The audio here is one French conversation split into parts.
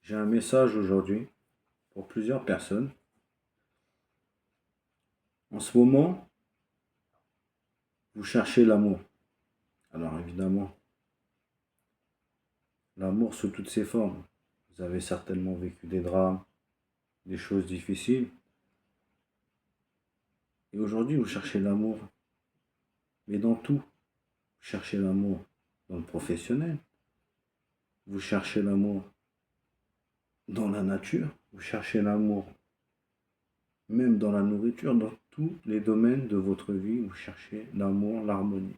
J'ai un message aujourd'hui pour plusieurs personnes. En ce moment, vous cherchez l'amour. Alors évidemment, l'amour sous toutes ses formes. Vous avez certainement vécu des drames, des choses difficiles. Et aujourd'hui, vous cherchez l'amour. Mais dans tout, vous cherchez l'amour dans le professionnel. Vous cherchez l'amour dans la nature. Vous cherchez l'amour même dans la nourriture. Dans tous les domaines de votre vie, vous cherchez l'amour, l'harmonie.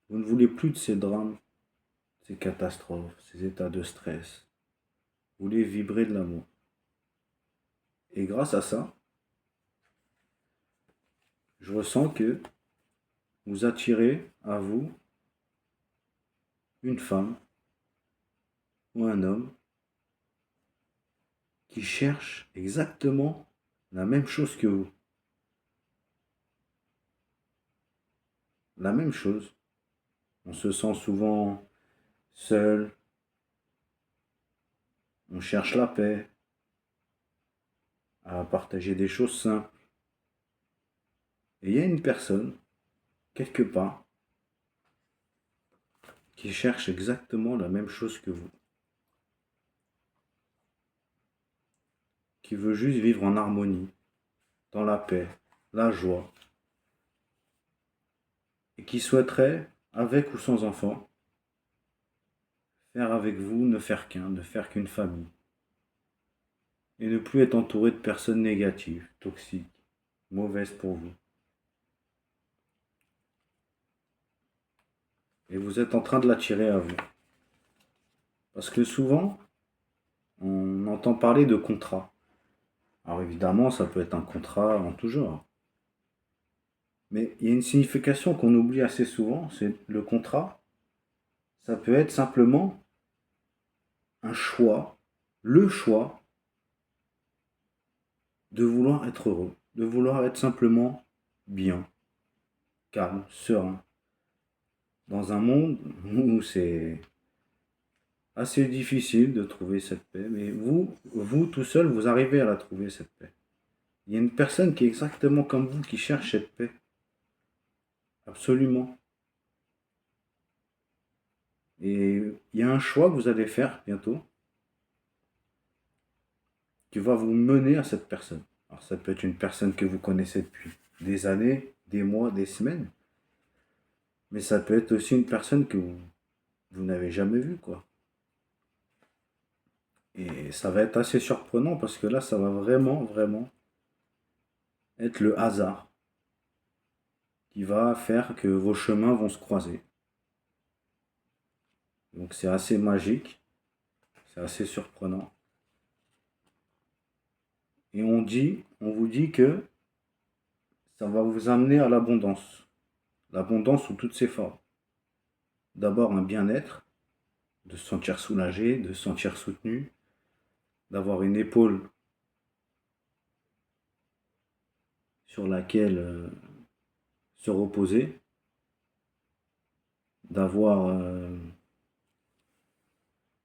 Vous ne voulez plus de ces drames, ces catastrophes, ces états de stress. Vous voulez vibrer de l'amour. Et grâce à ça, je ressens que vous attirez à vous une femme ou un homme qui cherche exactement la même chose que vous. La même chose. On se sent souvent seul, on cherche la paix, à partager des choses simples. Et il y a une personne, quelque part, qui cherche exactement la même chose que vous. Qui veut juste vivre en harmonie, dans la paix, la joie. Et qui souhaiterait, avec ou sans enfant, faire avec vous, ne faire qu'un, ne faire qu'une famille. Et ne plus être entouré de personnes négatives, toxiques, mauvaises pour vous. Et vous êtes en train de l'attirer à vous. Parce que souvent, on entend parler de contrat. Alors évidemment, ça peut être un contrat en tout genre. Mais il y a une signification qu'on oublie assez souvent, c'est le contrat. Ça peut être simplement un choix, le choix de vouloir être heureux, de vouloir être simplement bien, calme, serein. Dans un monde où c'est assez difficile de trouver cette paix, mais vous tout seul, vous arrivez à la trouver, cette paix. Il y a une personne qui est exactement comme vous, qui cherche cette paix. Absolument. Et il y a un choix que vous allez faire bientôt, qui va vous mener à cette personne. Alors ça peut être une personne que vous connaissez depuis des années, des mois, des semaines, mais ça peut être aussi une personne que vous n'avez jamais vue, quoi. Et ça va être assez surprenant parce que là, ça va vraiment, vraiment être le hasard qui va faire que vos chemins vont se croiser. Donc c'est assez magique, c'est assez surprenant. Et on vous dit que ça va vous amener à l'abondance. L'abondance sous toutes ses formes. D'abord un bien-être, de se sentir soulagé, de se sentir soutenu, d'avoir une épaule sur laquelle se reposer, d'avoir